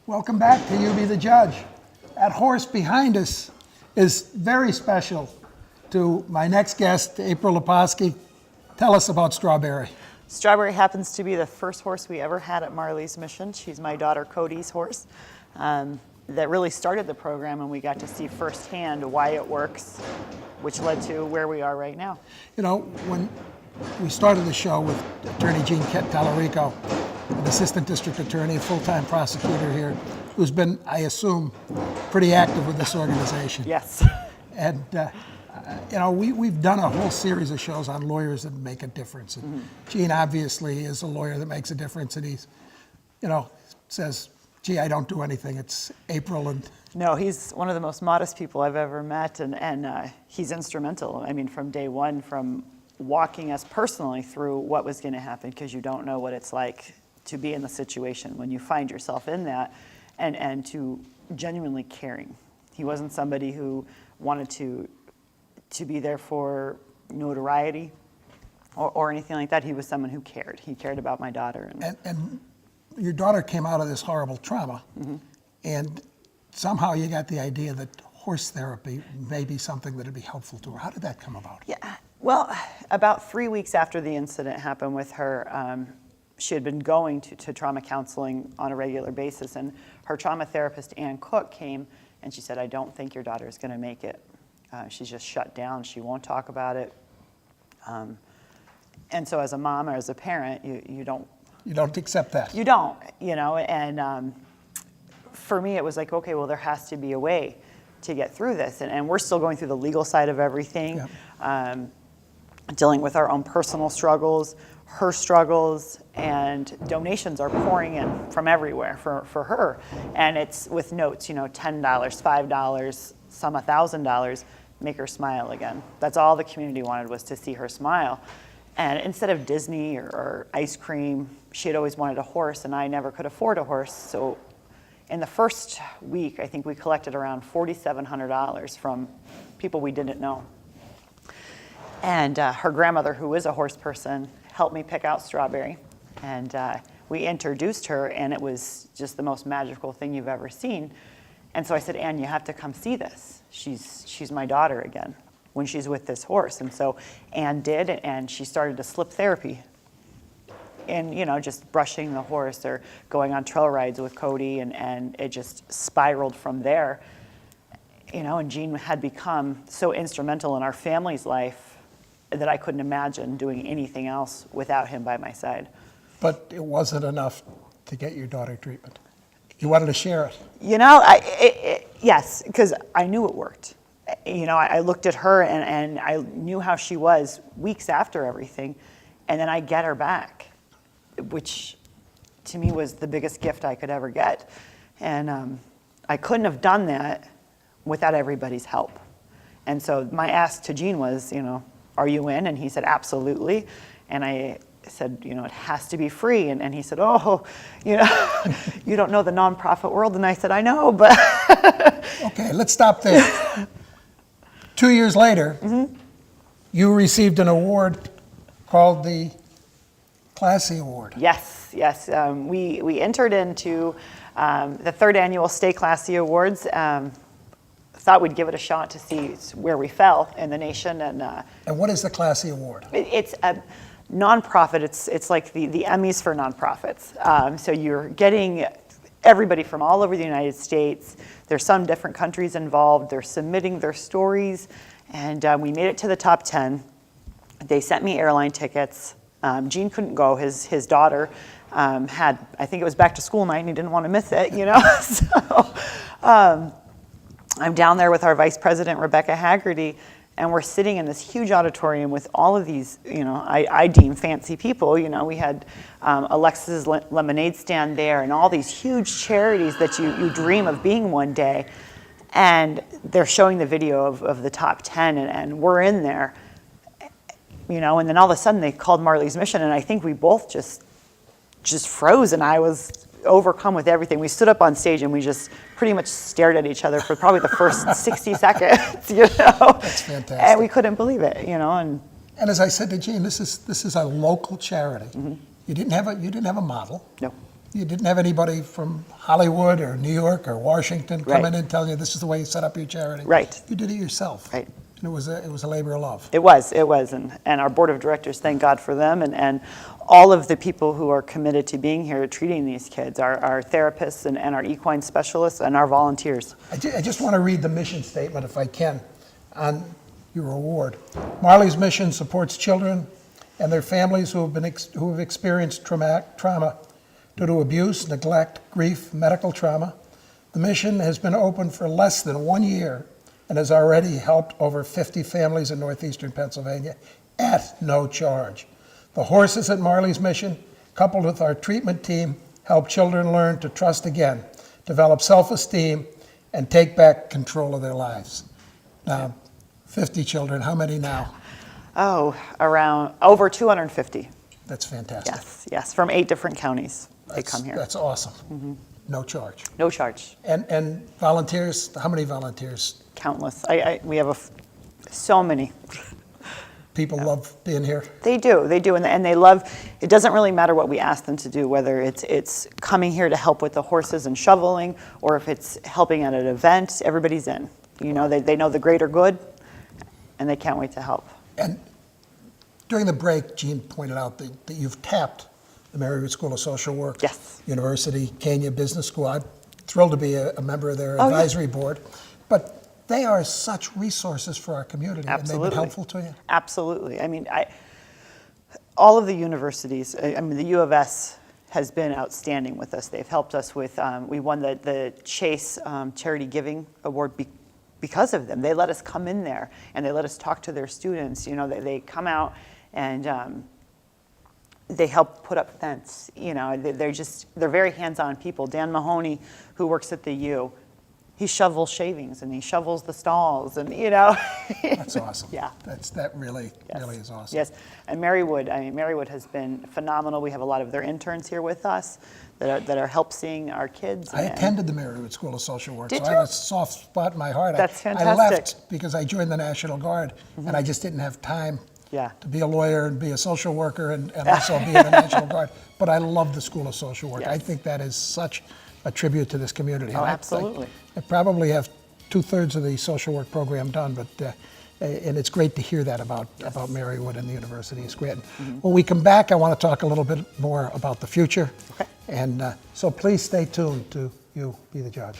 Welcome back to You Be the Judge. That horse behind us is very special to my next guest, April Leposki. Tell us about Strawberry. Strawberry happens to be the first horse we ever had at Marley's Mission. She's my daughter Cody's horse. That really started the program, and we got to see firsthand why it works, which led to where we are right now. You know, when we started the show with Attorney Gene Tallarico, an assistant district attorney, a full-time prosecutor here, who's been, I assume, pretty active with this organization. Yes. And, you know, we've done a whole series of shows on lawyers that make a difference. And Gene obviously is a lawyer that makes a difference, and he's, you know, says, gee, I don't do anything. It's April and... No, he's one of the most modest people I've ever met, and he's instrumental. I mean, from day one, from walking us personally through what was going to happen, because you don't know what it's like to be in the situation when you find yourself in that, and to genuinely caring. He wasn't somebody who wanted to be there for notoriety or anything like that. He was someone who cared. He cared about my daughter. And your daughter came out of this horrible trauma, and somehow you got the idea that horse therapy may be something that would be helpful to her. How did that come about? Yeah, well, about 3 weeks after the incident happened with her, she had been going to trauma counseling on a regular basis, and her trauma therapist, Ann Cook, came and she said, I don't think your daughter is going to make it. She's just shut down. She won't talk about it. And so as a mom or as a parent, you don't... You don't accept that. You don't, you know, and for me it was like, okay, well, there has to be a way to get through this. And we're still going through the legal side of everything, dealing with our own personal struggles, her struggles, and donations are pouring in from everywhere for her. And it's with notes, you know, $10, $5, some $1,000, make her smile again. That's all the community wanted, was to see her smile. And instead of Disney or ice cream, she had always wanted a horse, and I never could afford a horse. So in the first week, I think we collected around $4,700 from people we didn't know. And her grandmother, who is a horse person, helped me pick out Strawberry. And we introduced her, and it was just the most magical thing you've ever seen. And so I said, Ann, you have to come see this. She's my daughter again when she's with this horse. And so Ann did, and she started to slip therapy. And, you know, just brushing the horse or going on trail rides with Cody, and it just spiraled from there. You know, and Gene had become so instrumental in our family's life that I couldn't imagine doing anything else without him by my side. But it wasn't enough to get your daughter treatment. You wanted to share it. You know, yes, because I knew it worked. You know, I looked at her and I knew how she was weeks after everything, and then I get her back, which to me was the biggest gift I could ever get. And I couldn't have done that without everybody's help. And so my ask to Gene was, you know, are you in? And he said, absolutely. And I said, you know, it has to be free. And he said, oh, you know, you don't know the nonprofit world. And I said, I know, but... Okay, let's stop there. 2 years later, you received an award called the Classy Award. Yes, yes. We entered into the third annual Stay Classy Awards. Thought we'd give it a shot to see where we fell in the nation. And what is the Classy Award? It's a nonprofit. It's like the Emmys for nonprofits. So you're getting everybody from all over the United States. There's some different countries involved. They're submitting their stories, and we made it to the top 10. They sent me airline tickets. Gene couldn't go. His daughter had, I think it was back to school night, and he didn't want to miss it, you know. So I'm down there with our vice president, Rebecca Haggerty, and we're sitting in this huge auditorium with all of these, you know, I deem fancy people. You know, we had Alexis's lemonade stand there, and all these huge charities that you dream of being one day. And they're showing the video of the top 10, and we're in there, you know, and then all of a sudden they called Marley's Mission, and I think we both just froze, and I was overcome with everything. We stood up on stage and we just pretty much stared at each other for probably the first 60 seconds, you know. That's fantastic. And we couldn't believe it, you know. And And as I said to Gene, this is a local charity. Mm-hmm. You didn't have a model. No. You didn't have anybody from Hollywood or New York or Washington come Right. in and tell you this is the way you set up your charity. Right. You did it yourself. Right. And it was a labor of love. It was, and our board of directors, thank God for them, and all of the people who are committed to being here, treating these kids, our therapists and our equine specialists and our volunteers. I just want to read the mission statement, if I can, on your award. Marley's mission supports children and their families who have experienced trauma due to abuse, neglect, grief, medical trauma. The mission has been open for less than 1 year and has already helped over 50 families in northeastern Pennsylvania at no charge. The horses at Marley's mission, coupled with our treatment team, help children learn to trust again, develop self-esteem, and take back control of their lives. Now, 50 children, how many now? Oh, around over 250. That's fantastic. Yes, from 8 different counties. They come here. That's awesome. No charge. No charge. And volunteers, how many volunteers? Countless. We have so many. People love being here? They do, and they love, it doesn't really matter what we ask them to do, whether it's coming here to help with the horses and shoveling, or if it's helping at an event, everybody's in. You know, they know the greater good, and they can't wait to help. And during the break, Jean pointed out that you've tapped the Marywood School of Social Work, Yes. University, Kenya Business School. I'm thrilled to be a member of their Oh, yeah. advisory board. But they are such resources for our community, and they've Absolutely. been helpful to you. Absolutely. I mean, all of the universities, I mean, the U of S has been outstanding with us. They've helped us with, we won the Chase Charity Giving Award because of them. They let us come in there and they let us talk to their students. You know, they come out and they help put up fence. You know, they're very hands-on people. Dan Mahoney, who works at the U, he shovels shavings and he shovels the stalls, and you know. That's awesome. Yeah. That really is awesome. Yes, and Marywood has been phenomenal. We have a lot of their interns here with us that are help seeing our kids. I attended the Marywood School of Social Work, Did so I you? have a soft spot in my heart. That's I fantastic. left because I joined the National Guard, and I just didn't have time Yeah. to be a lawyer and be a social worker and also be in the National Guard. But I love the School of Social Work. Yes. I think that is such a tribute to this community. Oh, And absolutely. I probably have 2/3 of the social work program done, but and it's great to hear that about Marywood and the University of Scranton. When we come back, I want to talk a little bit more about the future. Okay. And so please stay tuned to You Be the Judge.